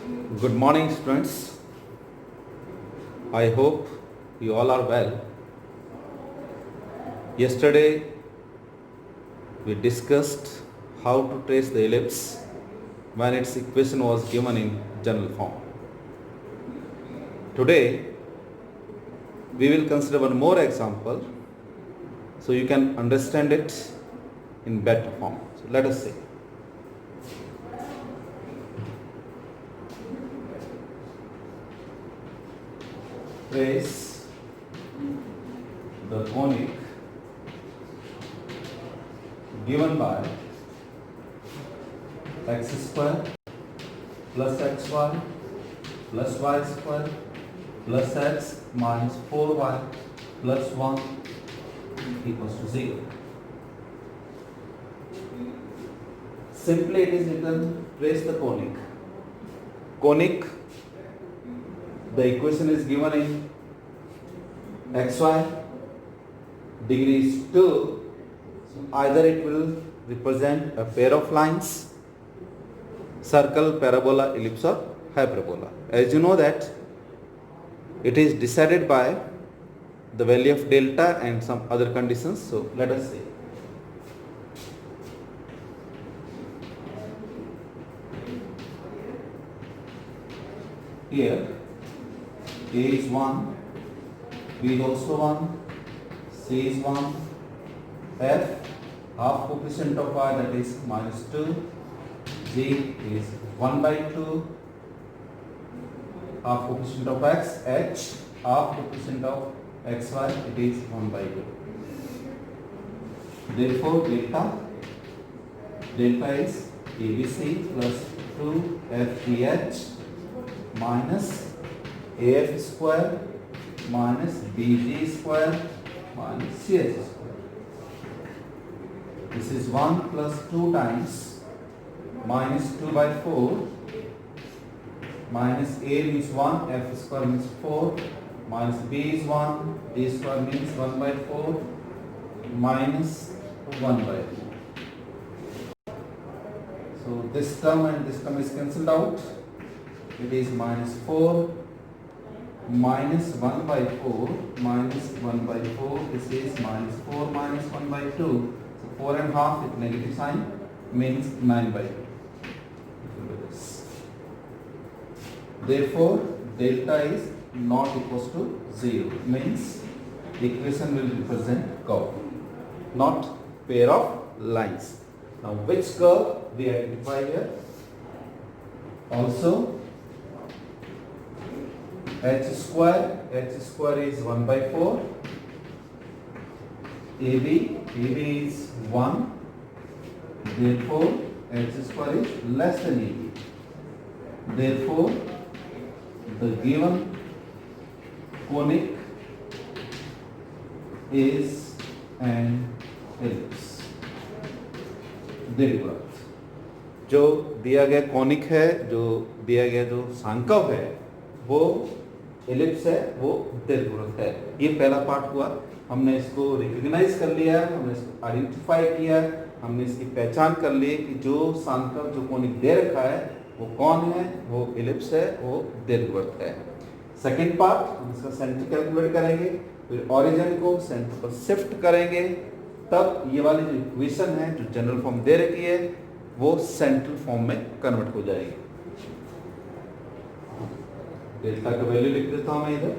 Good morning, students. I hope you all are well. Yesterday, we discussed how to trace the ellipse when its equation was given in general form. Today, we will consider one more example so you can understand it in better form. So let us see. Trace the conic given by x square plus xy plus y square plus x minus 4y plus 1 equals to 0. Simply it is written trace the conic. Conic, the equation is given in xy, degree is 2, so either it will represent a pair of lines, circle, parabola, ellipse or hyperbola. As you know that it is decided by the value of delta and some other conditions, so let us see. Here A is 1, B is also 1, C is 1, F half coefficient of y, that is minus 2, G is 1 by 2, half coefficient of x, H half coefficient of xy, it is 1 by 2. Therefore delta is ABC plus 2FEH minus AF square minus BG square minus CH square. This is 1 plus 2 times minus 2 by 4 minus A means 1, F square means 4, minus B is 1, D square means 1 by 4 minus 1 by 2. So this term and this term is cancelled out. It is minus 4 minus 1 by 4 minus 1 by 4. This is minus 4 minus 1 by 2. So 4 and half with negative sign means 9 by 2. Therefore, delta is not equals to 0. Means equation will represent curve, not pair of lines. Now which curve we identify here? Also h square is 1 by 4, AB is 1, therefore h square is less than AB. Therefore, the given conic is an ellipse. दीर्घवृत्त जो दिया गया conic है, जो दिया गया जो सांकव है वो एलिप्स है, वो दीर्घवृत्त है. ये पहला पार्ट हुआ. हमने इसको रिकॉग्नाइज कर लिया, हमने इसको आइडेंटिफाई किया, हमने इसकी पहचान कर ली कि जो सांकव जो कोनिक दे रखा है वो कौन है, वो एलिप्स है, वो दीर्घवृत्त है. सेकंड पार्ट हम इसका सेंटर कैलकुलेट करेंगे, फिर ओरिजिन को सेंटर पर शिफ्ट करेंगे, तब ये वाली जो इक्वेशन है जो जनरल फॉर्म दे रखी है वो सेंट्रल फॉर्म में कन्वर्ट हो जाएगी. डेल्टा का वैल्यू लिख देता हूं मैं इधर.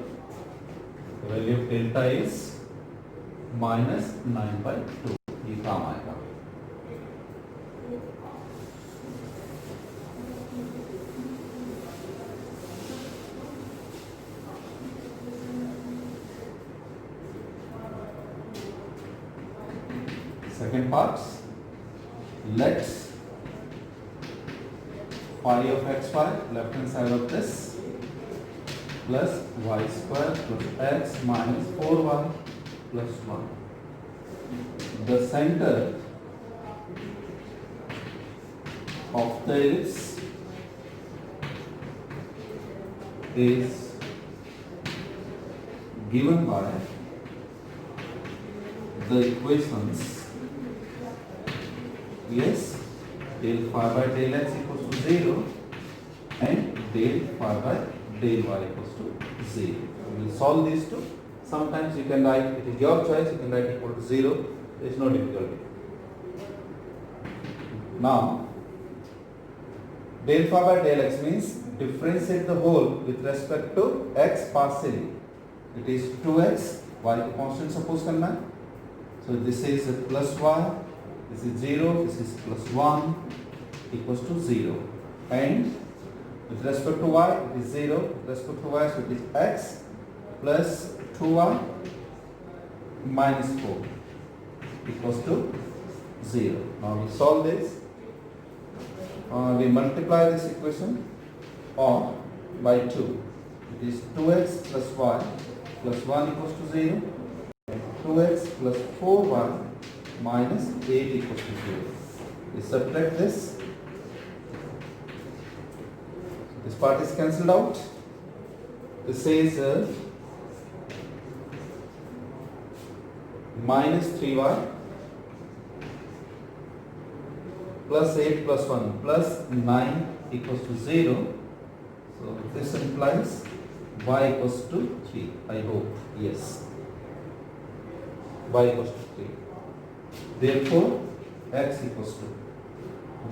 Value of delta is minus 9 by 2. ये काम आएगा. Second part, let's phi of xy, left hand side of this, plus y square plus x minus 4y plus 1. The center of the ellipse is given by the equations. Yes, del phi by del x equals to 0 and del phi by del y equals to 0. We will solve these two. Sometimes you can write, it is your choice, you can write equal to 0. There is no difficulty. Now, del phi by del x means differentiate the whole with respect to x partially. It is 2x, y को constant suppose करना है. So this is plus y, this is 0, this is plus 1 equals to 0. And with respect to y, it is 0. With respect to y, so it is x plus 2y minus 4 equals to 0. Now we solve this. We multiply this equation or by 2. It is 2x plus y plus 1 equals to 0. 2x plus 4y minus 8 equals to 0. We subtract this. This part is cancelled out. This is minus 3y plus 8 plus 1 plus 9 equals to 0. So this implies y equals to 3. I hope. Yes. Y equals to 3. Therefore, x equals to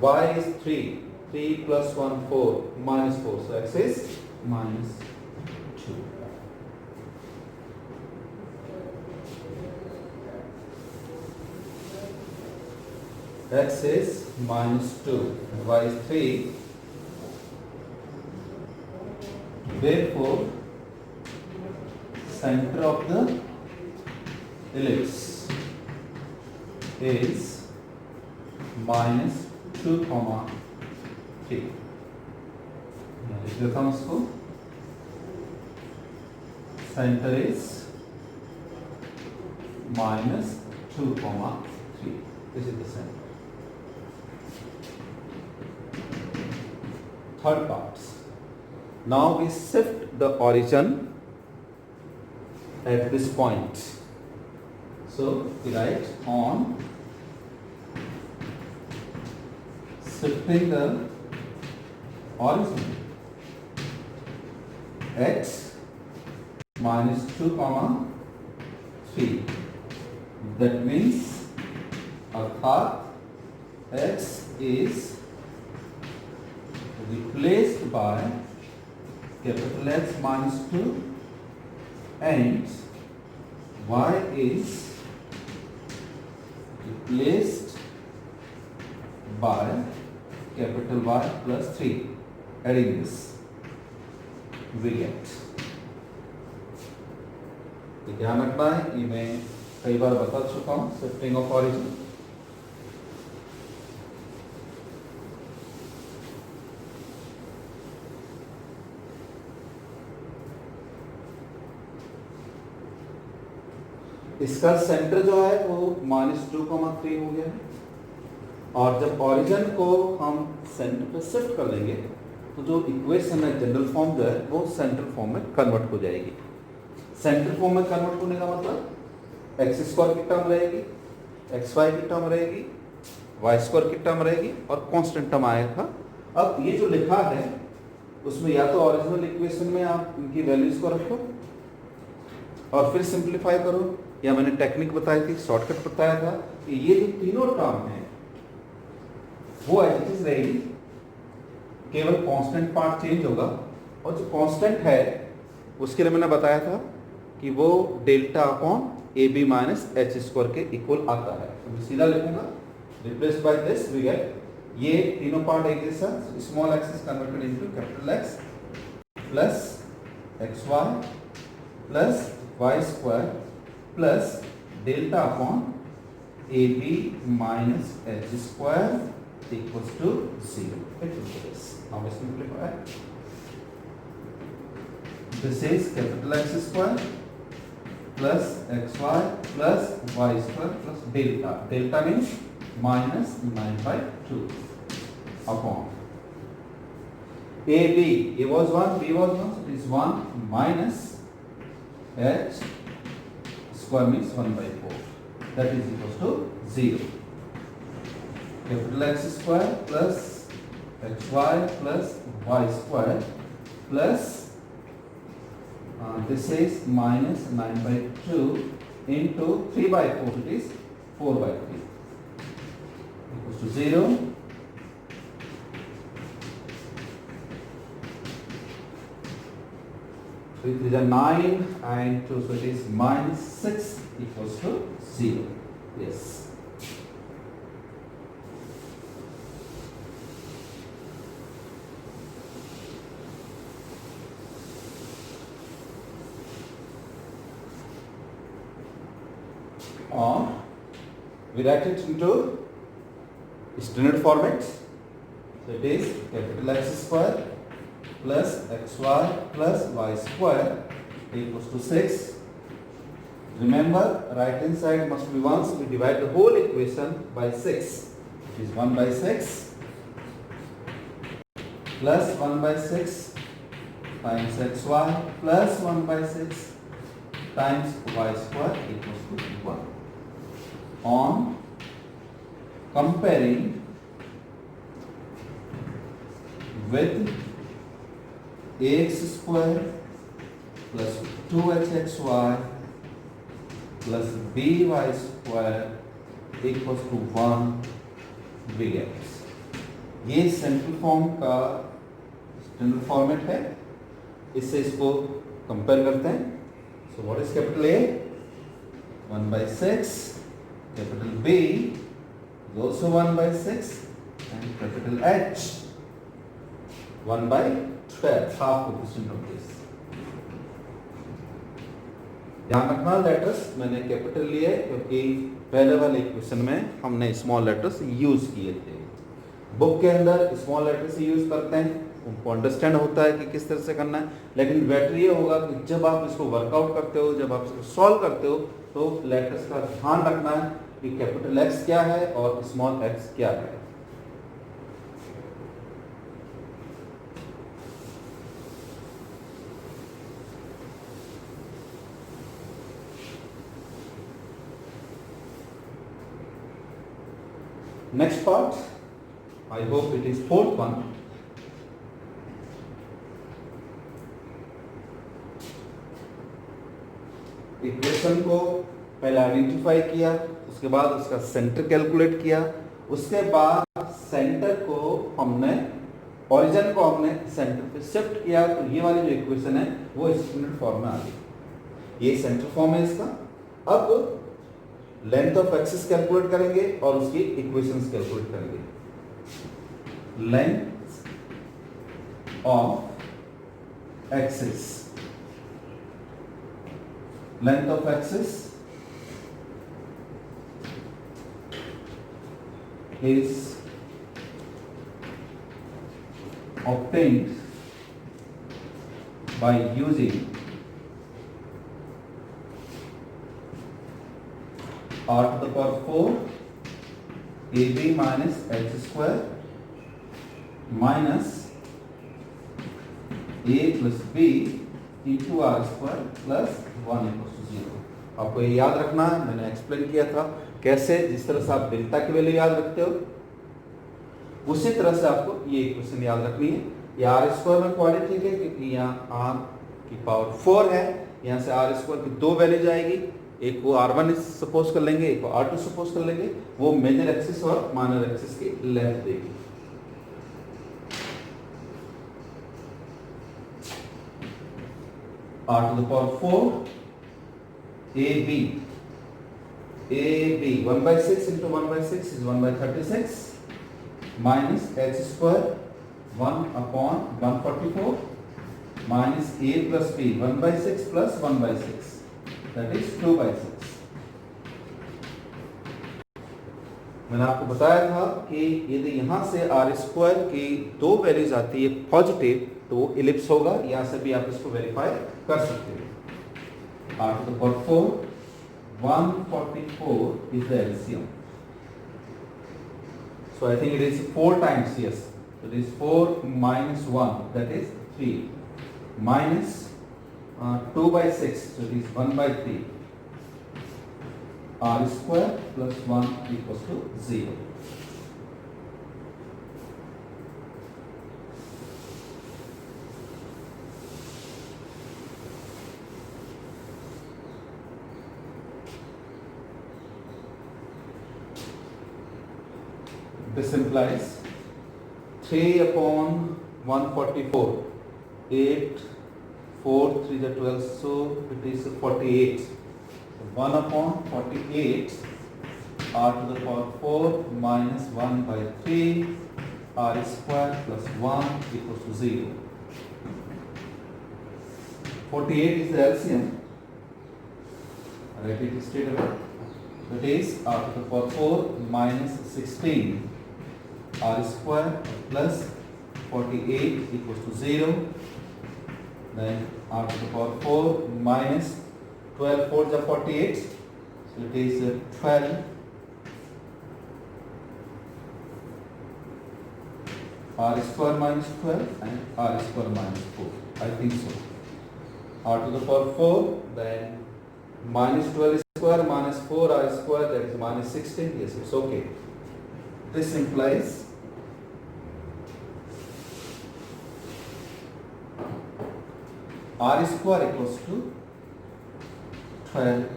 y is 3. 3 plus 1, 4 minus 4. So x is minus 2. X is minus 2. Y is 3. Therefore, center of the ellipse is minus 2, 3. लिख देता हूँ उसको. Center is minus 2, 3. This is the center. Third part. Now we shift the origin at this point. So we write on shifting the origin at minus 2, 3. That means अर्थात x is replaced by capital X minus 2 and y is replaced by capital Y plus 3. Adding this, we get. ध्यान रखना है, ये मैं कई बार बता चुका हूँ. Shifting of origin. इसका सेंटर जो है वो -2,3 हो गया. और जब ऑरिजिन को हम सेंटर पे शिफ्ट कर लेंगे तो जो इक्वेशन है जनरल फॉर्म जो है वो सेंट्रल फॉर्म में कन्वर्ट हो जाएगी. सेंट्रल फॉर्म में कन्वर्ट होने का मतलब एक्स स्क्वायर की टर्म रहेगी, एक्स वाई की टर्म रहेगी, वाई स्क्वायर की टर्म रहेगी और कांस्टेंट टर्म आएगा. अब ये जो लिखा है उसमें या तो ओरिजिनल इक्वेशन में आप इनकी वैल्यूज को रखो और फिर सिंप्लीफाई करो, या मैंने टेक्निक बताई थी, शॉर्टकट बताया था कि ये जो तीनों टर्म हैं वो एज इट इज रहेगी, केवल कांस्टेंट पार्ट चेंज होगा. और जो कांस्टेंट है उसके लिए मैंने बताया था कि वो delta upon A B minus H square के इक्वल आता है. तो मैं सीधा लिखूंगा, replace by this we get, ये तीनों पार्ट एक जैसा, small X is converted into capital X plus x Y plus Y square plus delta upon A B minus H square equals to 0. It will be this. Now we simplify. This is capital X square plus xy plus y square plus delta. Delta means minus 9 by 2 upon AB. A was 1, B was 1, so it is 1 minus h square means 1 by 4. That is equals to 0. Capital X square plus xy plus y square plus this is minus 9 by 2 into 3 by 4, it is 4 by 3 equals to 0. 3 3 is 9 and 2, so it is minus 6 equals to 0. Yes. Or we write it into standard format. So it is capital X square plus xy plus y square equals to 6. Remember, right hand side must be 1, so we divide the whole equation by 6. It is 1 by 6 plus 1 by 6 times xy plus 1 by 6 times y square equals to 1. On comparing with ax square plus 2hxy plus by square equals to 1 we get. ये central form का standard format है, इससे इसको compare करते हैं. So what is capital A? 1 by 6. Capital B is also 1 by 6. And capital H 1 by 12. Half coefficient of this. ध्यान रखना, letters मैंने कैपिटल लिए क्योंकि पहले वाले इक्वेशन में हमने स्मॉल लेटर्स यूज किए थे. बुक के अंदर स्मॉल लेटर्स यूज करते हैं, उनको अंडरस्टैंड होता है कि किस तरह से करना है. लेकिन बेटर ये होगा कि जब आप इसको वर्कआउट करते हो, जब आप इसको सॉल्व करते हो, तो लेटर्स का ध्यान रखना है कि कैपिटल एक्स क्या है और स्मॉल एक्स क्या है. Next part, I hope it is fourth one. Equation को पहले आइडेंटिफाई किया, उसके बाद उसका सेंटर कैलकुलेट किया, उसके बाद सेंटर को हमने, ओरिजिन को हमने सेंटर पे शिफ्ट किया, तो ये वाली जो इक्वेशन है वो स्टैंडर्ड फॉर्म में आ गई. ये सेंटर फॉर्म है इसका. अब लेंथ ऑफ एक्सिस कैलकुलेट करेंगे और उसकी इक्वेशंस कैलकुलेट करेंगे. Length of axis, length of axis is obtained by using r to the power 4 ab minus h square minus a plus b into r square plus 1 equals to 0. आपको ये याद रखना है, मैंने एक्सप्लेन किया था कैसे. जिस तरह से आप डेल्टा की वैल्यू याद रखते हो, उसी तरह से आपको ये इक्वेशन याद रखनी है. ये आर स्क्वायर में क्वाड्रेटिक है क्योंकि यहाँ आर की पावर 4 है. यहाँ से आर स्क्वायर की दो वैल्यू जाएगी, एक को r1 सपोज कर लेंगे, एक को r2 सपोज कर लेंगे. वो मेजर एक्सिस और माइनर एक्सिस की लेंथ देगी. r to the power 4 ab 1 by 6 into 1 by 6 is 1 by 36 minus h square 1 upon 144 minus a plus b 1 by 6 plus 1 by 6, that is 2 by 6. मैंने आपको बताया था कि यदि यहाँ से आर स्क्वायर की दो वैल्यूज आती है पॉजिटिव, तो वो इलिप्स होगा. यहाँ से भी आप इसको वेरीफाई कर सकते हो. r to the power 4 144 is the LCM. So I think it is 4 times, yes. So it is 4 minus 1, that is 3, minus 2 by 6, so it is 1 by 3. R square plus 1 equals to 0. This implies 3 upon 144. 8, 4, 3 the 12, so it is 48. So 1 upon 48 r to the power 4 minus 1 by 3 r square plus 1 equals to 0. 48 is the LCM. Write it straight away. That is r to the power 4 minus 16 r square plus 48 equals to 0. Then r to the power 4 minus 12 4 is 48. So it is 12 r square minus 12 and r square minus 4. I think so. R to the power 4, then minus 12 square minus 4 r square, that is minus 16. Yes, it's okay. This implies r square equals to 12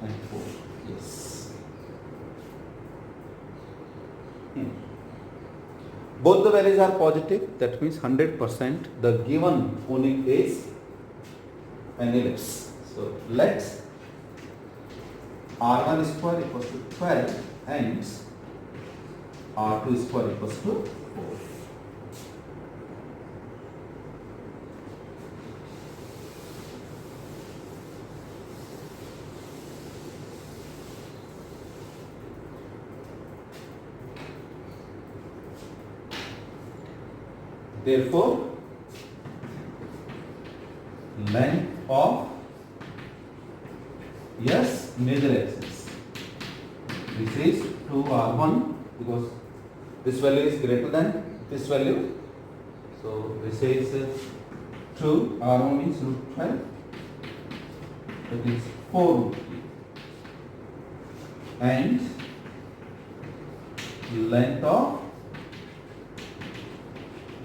and 4. Yes. Both the values are positive, that means 100% the given conic is an ellipse. So let's r1 square equals to 12 and r2 square equals to 4. Therefore, length of major axis, this is 2r1 because this value is greater than this value. So this is 2r1 means root 12. That is 4 root 3. And length of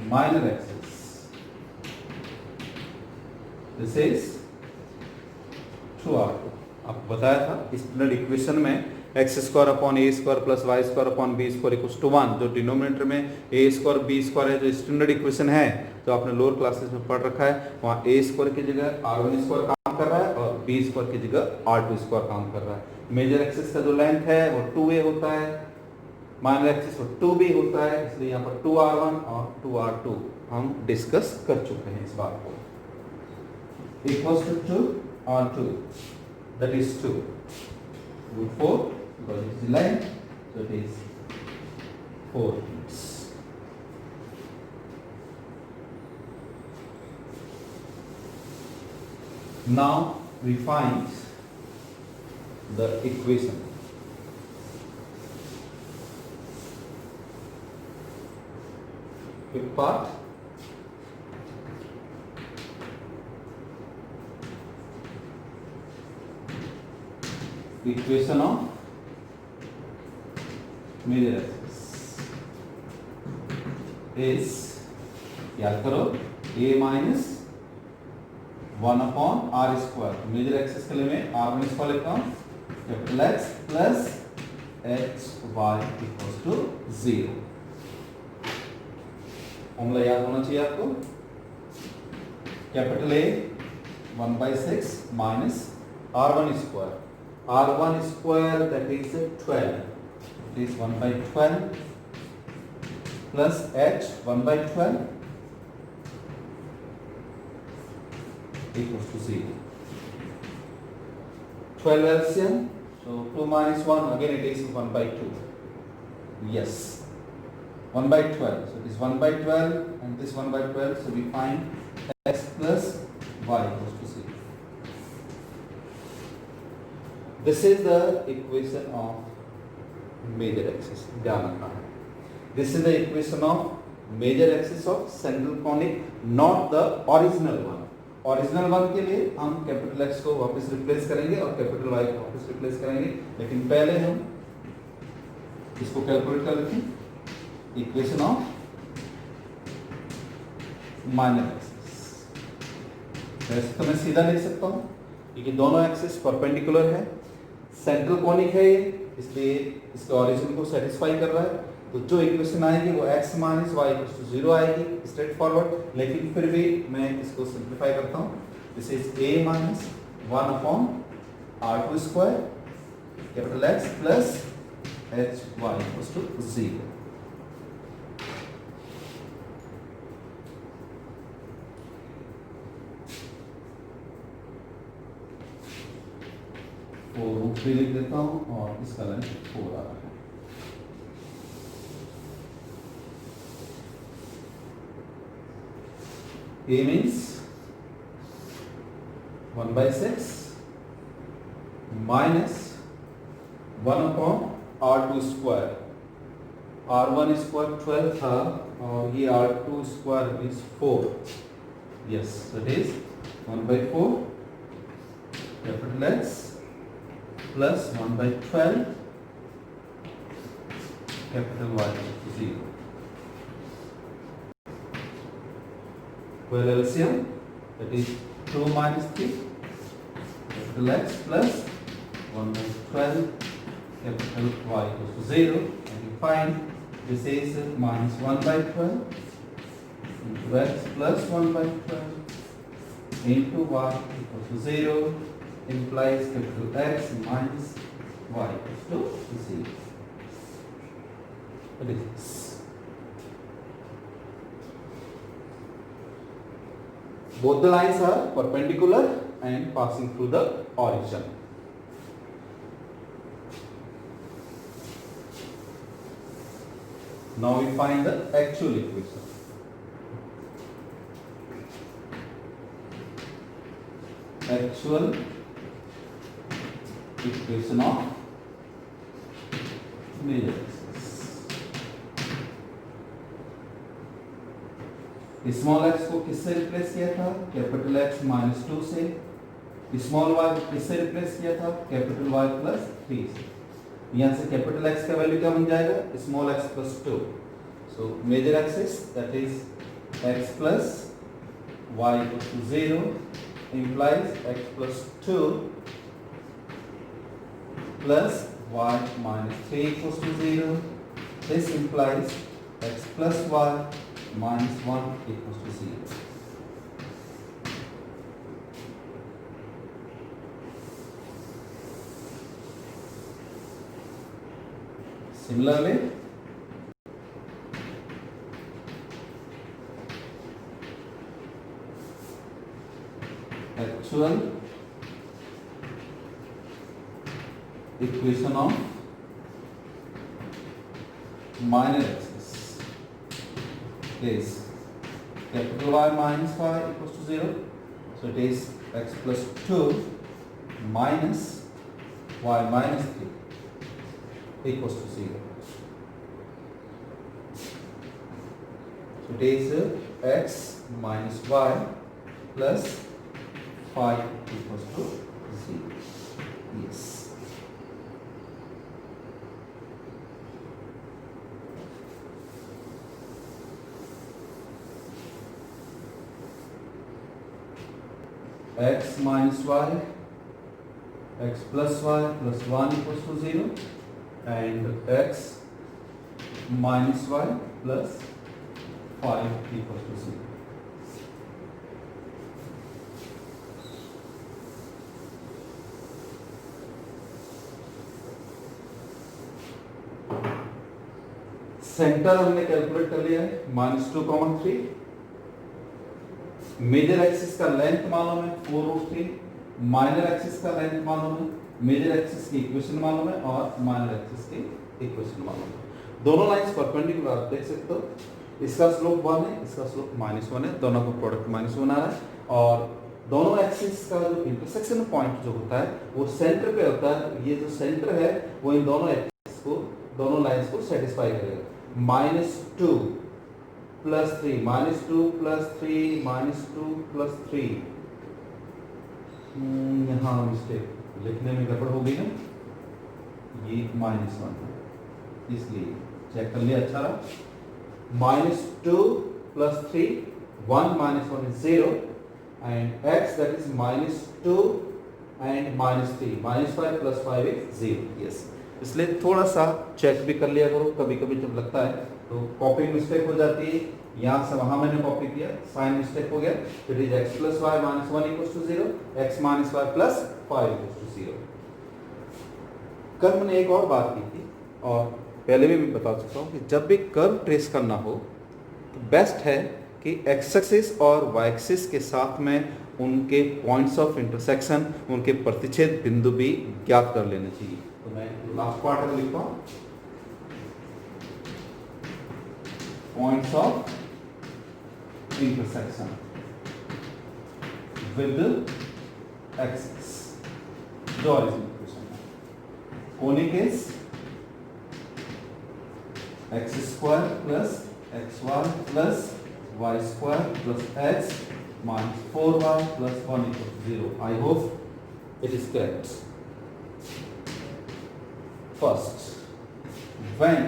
minor axis, this is 2r2. आपको बताया था standard equation में X square upon A square plus Y square upon B square equals to 1, जो denominator में ए square B square है, जो standard equation है जो आपने लोअर क्लासेस में पढ़ रखा है, वहाँ ए स्क्वायर की जगह r1 स्क्वायर काम कर रहा है और बी स्क्वायर की जगह r2 स्क्वायर काम कर रहा है. मेजर एक्सिस का जो लेंथ है वो 2a होता है, माइनर एक्सिस वो 2b होता है, इसलिए यहाँ पर 2r1 और 2r2 हम डिस्कस कर चुके हैं. इस बात को equals to 2r2, that is 2 root 4 because it is length, so it is 4 units. Now we find the equation. Quick part. Equation of major axis is, याद करो, a minus 1 upon r square. Major axis के लिए मैं r1 square लिखता हूँ, capital X plus h y equals to 0. Formula याद होना चाहिए आपको. Capital A 1/6 minus r1 square, r1 square that is 12, it is 1/12 plus h 1/12 equals to 0. 12 LCM, so 2 minus 1, again it is 1/2. Yes, 1/12, so it is 1/12 and this 1/12, so we find x plus y equals to 0. This is the equation of major axis. ध्यान रखना है. This is the equation of major axis of central conic, not the original one. Original one के लिए हम capital X को वापस replace करेंगे और कैपिटल Y को वापस रिप्लेस करेंगे, लेकिन पहले हम इसको कैलकुलेट कर लेते हैं. Equation of minor axis. वैसे तो मैं सीधा लिख सकता हूँ क्योंकि दोनों एक्सिस परपेंडिकुलर है, सेंट्रल कॉनिक है ये, इसलिए इसके ओरिजिन को सेटिस्फाई कर रहा है. तो जो इक्वेशन आएगी वो x minus y equal to 0 आएगी, स्ट्रेट फॉरवर्ड। लेकिन फिर भी मैं इसको सिंप्लीफाई करता हूँ। This is a minus 1 upon r2 square capital X plus h y equal to 0। Root 3 लिख देता हूँ और इसका लेंथ 4 आ रहा है। A means 1/6 minus 1 upon R2 square. R1 square 12 था और ये R2 square is 4। Yes, it is 1/4 capital X plus 1/12 capital Y equal to 0. Well, LCM, that is 2 minus 3 capital X plus 1/12 capital Y equals to 0. And you find this is minus 1/12 into X plus 1/12 into Y equals to 0. Implies capital X minus Y equals to 0. What is this? Both the lines are perpendicular and passing through the origin. Now we find the actual equation. Actual equation of major axis. Small x को किससे replace किया था? Capital X minus 2 से। Small y को किससे replace किया था? Capital Y plus 3 से। यहाँ से कैपिटल X का वैल्यू क्या बन जाएगा? Small x plus 2। So major axis that is x plus y equal to 0 implies x plus 2 plus y minus 3 equals to 0. This implies x plus y minus 1 equals to 0. Similarly, actual equation of minor axis is capital Y minus 5 equals to 0. So it is x plus 2 minus y minus 3 equals to 0. So it is x minus y plus 5 equals to 0. Yes. X minus y, x plus y plus 1 equals to 0, and x minus y plus 5 equals to 0. Centre हमने calculate कर लिया है -2, 3। Major axis का length मालूम है 4√3, minor axis का length मालूम है, मेजर एक्सिस की इक्वेशन मालूम है और माइनर एक्सिस की इक्वेशन मालूम है। दोनों लाइंस परपेंडिकुलर आप देख सकते हो। इसका स्लोप 1 है, इसका स्लोप -1 है, दोनों का प्रोडक्ट -1 आ रहा है। और दोनों एक्सिस का जो इंटरसेक्शन पॉइंट जो होता है वो सेंटर पे होता है। ये जो सेंटर है वो इन दोनों एक्सिस को, दोनों लाइंस को सेटिस्फाई करेगा। -2 प्लस 3, -2 प्लस 3, -2 प्लस 3। यहाँ मिस्टेक लिखने में गड़बड़ हो गई ना, ये -1 है इसलिए चेक कर लिया, अच्छा रहा। -2 plus 3, 1 -1 is 0 and x that is -2 and -3, -5 plus 5 is 0. Yes, इसलिए थोड़ा सा चेक भी कर लिया करो, कभी कभी जब लगता है तो कॉपी मिस्टेक हो जाती है, यहाँ से वहाँ मैंने कॉपी किया, साइन मिस्टेक हो गया, फिर is x plus y minus 1 equals to 0, x minus y plus 5 equals to 0। कल मैंने एक और बात की थी और पहले भी मैं बता चुका हूँ कि जब भी कर्व ट्रेस करना हो तो बेस्ट है कि एक्स एक्सिस और वाई एक्सिस के साथ में उनके पॉइंट्स ऑफ इंटरसेक्शन, उनके प्रतिच्छेद बिंदु भी ज्ञात कर लेने चाहिए। तो मैं लास्ट पार्ट में लिखता हूँ, points of intersection with axis, जो ऑरिजिनल इक्वेशन है। Conic is x square plus x Y plus Y square plus x minus 4y plus 1 equals to 0. I hope it is correct. First, when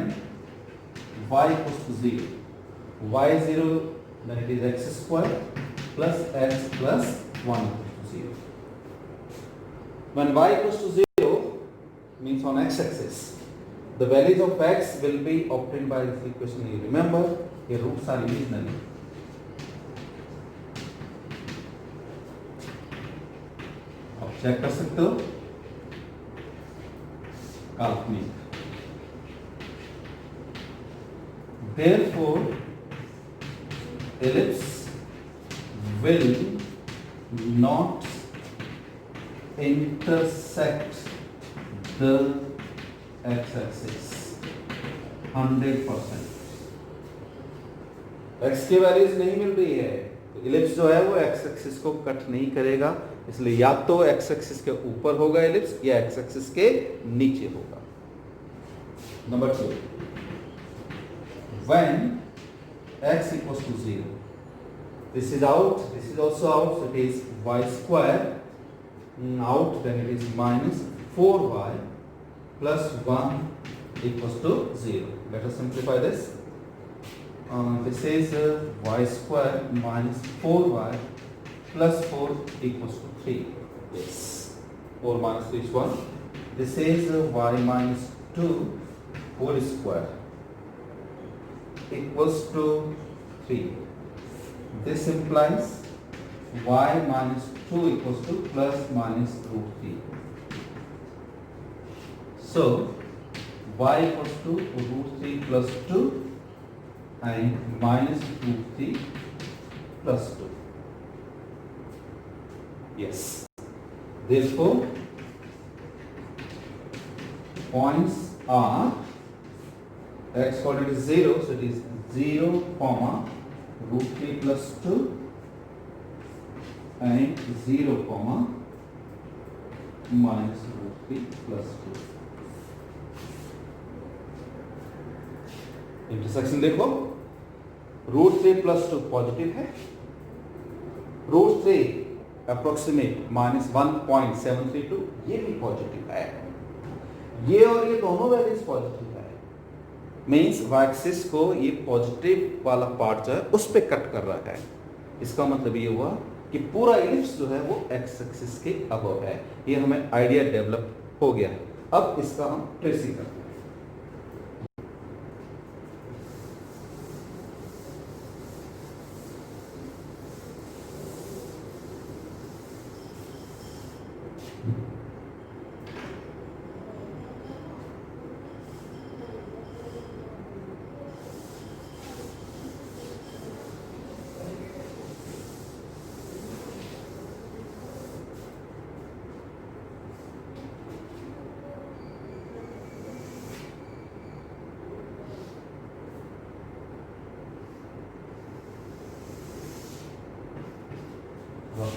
y equals to 0, y is 0, then it is x square plus x plus 1 equals to 0. When y equals to 0 means on x-axis, the values of x will be obtained by this equation. You remember, your roots are imaginary. Check कर सकते हो, काल्पनिक। Therefore, ellipse will not intersect the x-axis 100%। x की values नहीं मिल रही है तो ellipse जो है वो एक्स एक्सिस को कट नहीं करेगा, इसलिए या तो एक्स एक्सिस के ऊपर होगा इलिप्स या एक्स एक्सिस के नीचे होगा। Number 2, when x equals to 0, this is out, this is also out, so it is y square out, then it is minus 4y plus 1 equals to 0. Let us simplify this. This is y square minus 4y plus 4 equals to 3. Yes, 4 minus 3 is 1. This is y minus 2 whole square equals to 3. This implies y minus 2 equals to plus minus root 3. So y equals to root 3 plus 2 and minus root 3 plus 2. Yes. Therefore, points are x coordinate is 0, so it is 0, comma root 3 plus 2 and 0, comma minus root 3 plus 2. Intersection देखो, root 3 plus 2 positive है, root 3 approximate minus 1.732 ये भी positive है, ये और ये दोनों values positive है, मीन्स वाई-एक्सिस को ये पॉजिटिव वाला पार्ट जो है उस पे कट कर रहा है। इसका मतलब ये हुआ कि पूरा इलिप्स जो है वो एक्स एक्सिस के अबव है। ये हमें आइडिया डेवलप हो गया है। अब इसका हम ट्रेसिंग करते हैं।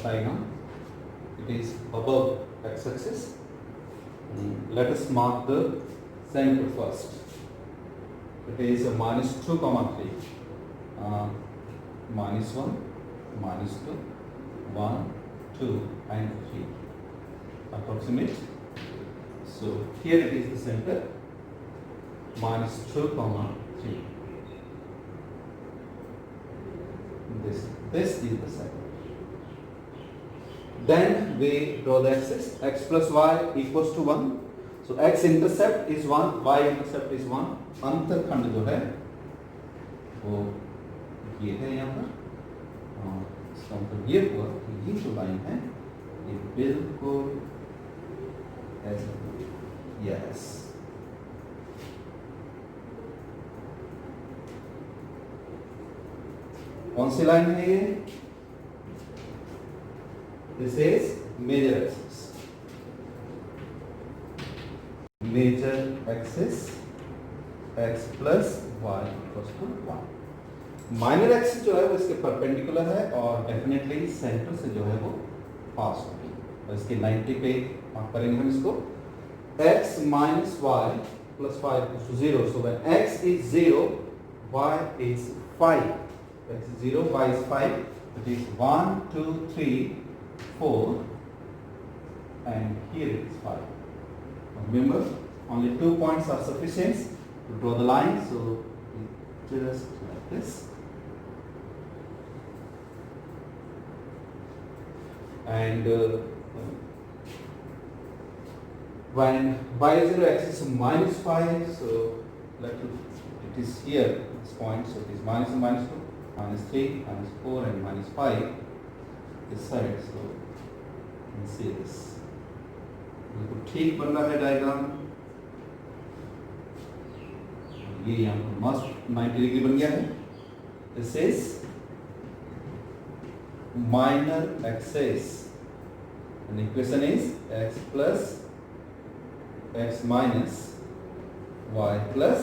Triangle, it is above x-axis. Let us mark the center first. It is minus 2, 3, minus 1, minus 2, 1, 2 and 3 approximate. So here it is the center, minus 2, 3. This is the center. Then we draw the axis, x plus y equals to 1. So x intercept is 1, y intercept is 1, अंतरखंड जो है वो ये है यहाँ पर। इसका मतलब ये हुआ कि ये जो लाइन है ये बिल्कुल ऐसे, यस, कौन सी लाइन है ये? This is major axis, major axis x plus y equals to 1। Minor axis जो है वो इसके परपेंडिकुलर है और डेफिनेटली सेंटर से जो है वो पास होगी, और इसके 90 पे मार्क करेंगे हम इसको। x minus y plus 5 equals to 0. So when x is 0, y is 5. X is 0, y is 5. It is 1, 2, 3, 4, and here it is 5. Remember, only 2 points are sufficient to draw the line. So just like this. And when y is 0, x is minus 5, so it is here, this point, so it is minus and minus 2, minus 3, minus 4 and minus 5 this side, so you can see this. बिल्कुल ठीक बन रहा है diagram, ये यहाँ पर मस्त 90 degree बन गया है। This is minor axis and the equation is x plus x minus y plus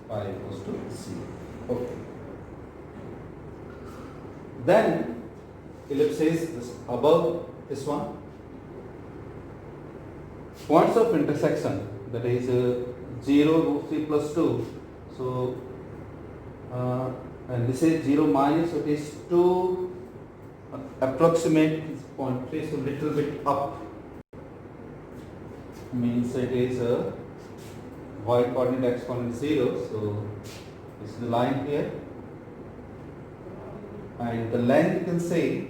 5 equals to 0. Okay. Then ellipses is above this one. Points of intersection, that is 0, root 3 plus 2. So and this is 0 minus, so it is 2, approximate point 3, so little bit up, means it is a y coordinate, x coordinate 0, so this is the line here, and the length you can say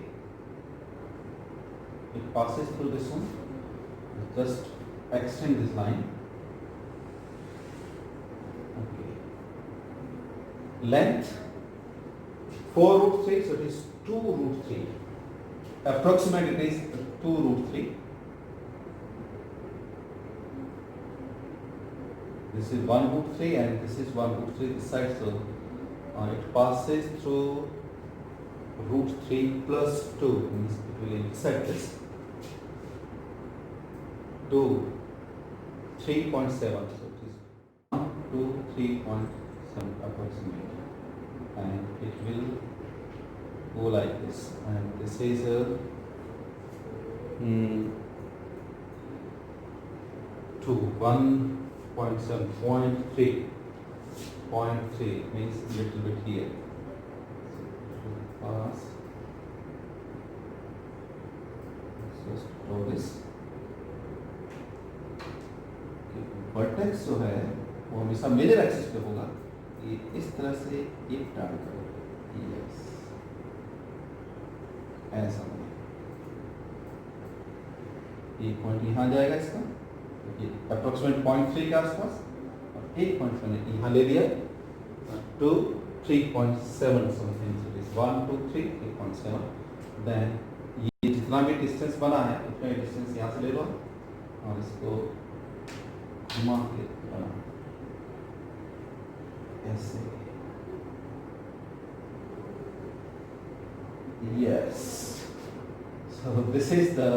it passes through this one. Just extend this line. Okay. Length 4 root 3, so it is 2 root 3. Approximate it is 2 root 3. This is 1 root 3 and this is 1 root 3 this side, so it passes through root 3 plus 2, means it will intersect this. 2, 3.7, so it is 1, 2, 3.7 approximate, and it will go like this, and this is a 2, 1.7, 0.3 means little bit here, so it will pass, just draw this. Vertex जो है वो हमेशा major axis पे होगा, ये इस तरह से एक टर्न करेगा, यस, ऐसा होगा। ये पॉइंट यहाँ जाएगा इसका, ये अप्रोक्सीमेट 0.3 के आसपास, और एक पॉइंट मैंने यहाँ ले लिया 2, 3.7 समथिंग, सो इज 1, 2, 3, 3.7। देन ये जितना भी डिस्टेंस बना है उतना ही डिस्टेंस यहाँ से ले लो और इसको घुमा के बना ऐसे, yes, so this is the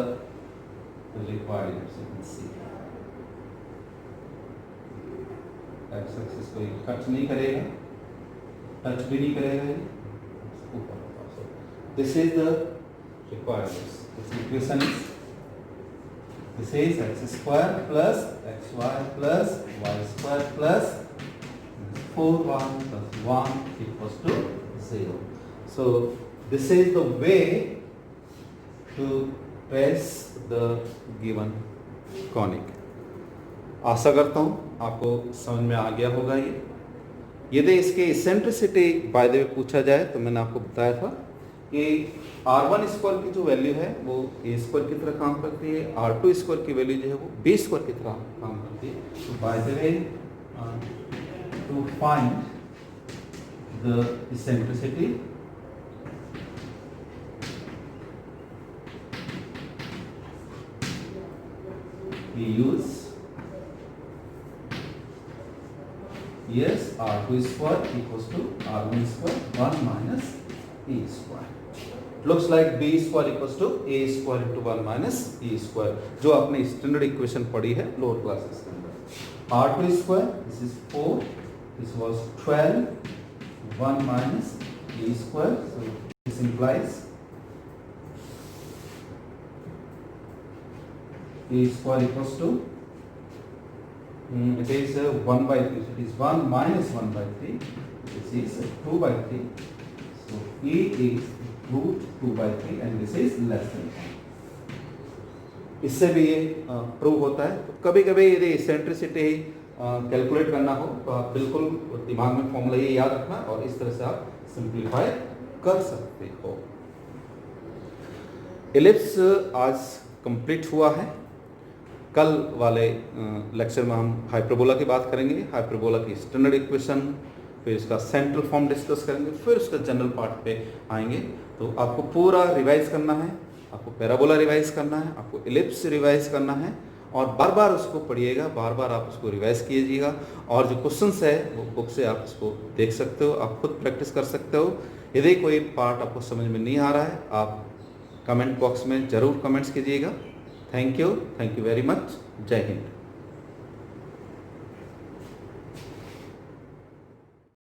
required, as you can see, x-axis कोई कट नहीं करेगा, टच भी नहीं करेगा, ये ऊपर होगा। So this is the required, this equation is, this is x square plus xy plus y square plus 4y plus 1 equals to 0. So this is the way to trace the given conic. आशा करता हूँ आपको समझ में आ गया होगा। ये यदि इसके इसेंट्रिसिटी बाय द वे पूछा जाए तो मैंने आपको बताया था कि r1 स्क्वायर की जो वैल्यू है वो a स्क्वायर की तरह काम करती है, r2 स्क्वायर की वैल्यू जो है वो b स्क्वायर की तरह काम करती है। तो by the way to find the eccentricity we use yes r2 square equals to r1 square 1 minus e square. Looks like b square equals to a square into 1 minus e square, जो आपने standard equation पढ़ी है lower classes के अंदर। r2 square this is 4, this was 12, 1 minus e square, so this implies a square equals to it is 1 by 3, so it is 1 minus 1 by 3, this is 2 by 3, so a is root 2 by 3 and this is less than 1. इससे भी ये prove होता है। तो कभी कभी यदि eccentricity calculate करना हो तो आप बिल्कुल दिमाग में फॉर्मूला ये याद रखना और इस तरह से आप सिंप्लीफाई कर सकते हो। एलिप्स आज कंप्लीट हुआ है। कल वाले लेक्चर में हम हाइपरबोला की बात करेंगे, हाइपरबोला की स्टैंडर्ड इक्वेशन, फिर इसका सेंट्रल फॉर्म डिस्कस करेंगे, फिर उसका जनरल पार्ट पे आएंगे। तो आपको पूरा रिवाइज करना है, आपको पैराबोला रिवाइज करना है, आपको एलिप्स रिवाइज करना है और बार बार उसको पढ़िएगा, बार बार आप उसको रिवाइज कीजिएगा और जो क्वेश्चंस है वो बुक से आप उसको देख सकते हो, आप खुद प्रैक्टिस कर सकते हो। यदि कोई पार्ट आपको समझ में नहीं आ रहा है आप कमेंट बॉक्स में ज़रूर कमेंट्स कीजिएगा। Thank you very much. जय हिंद।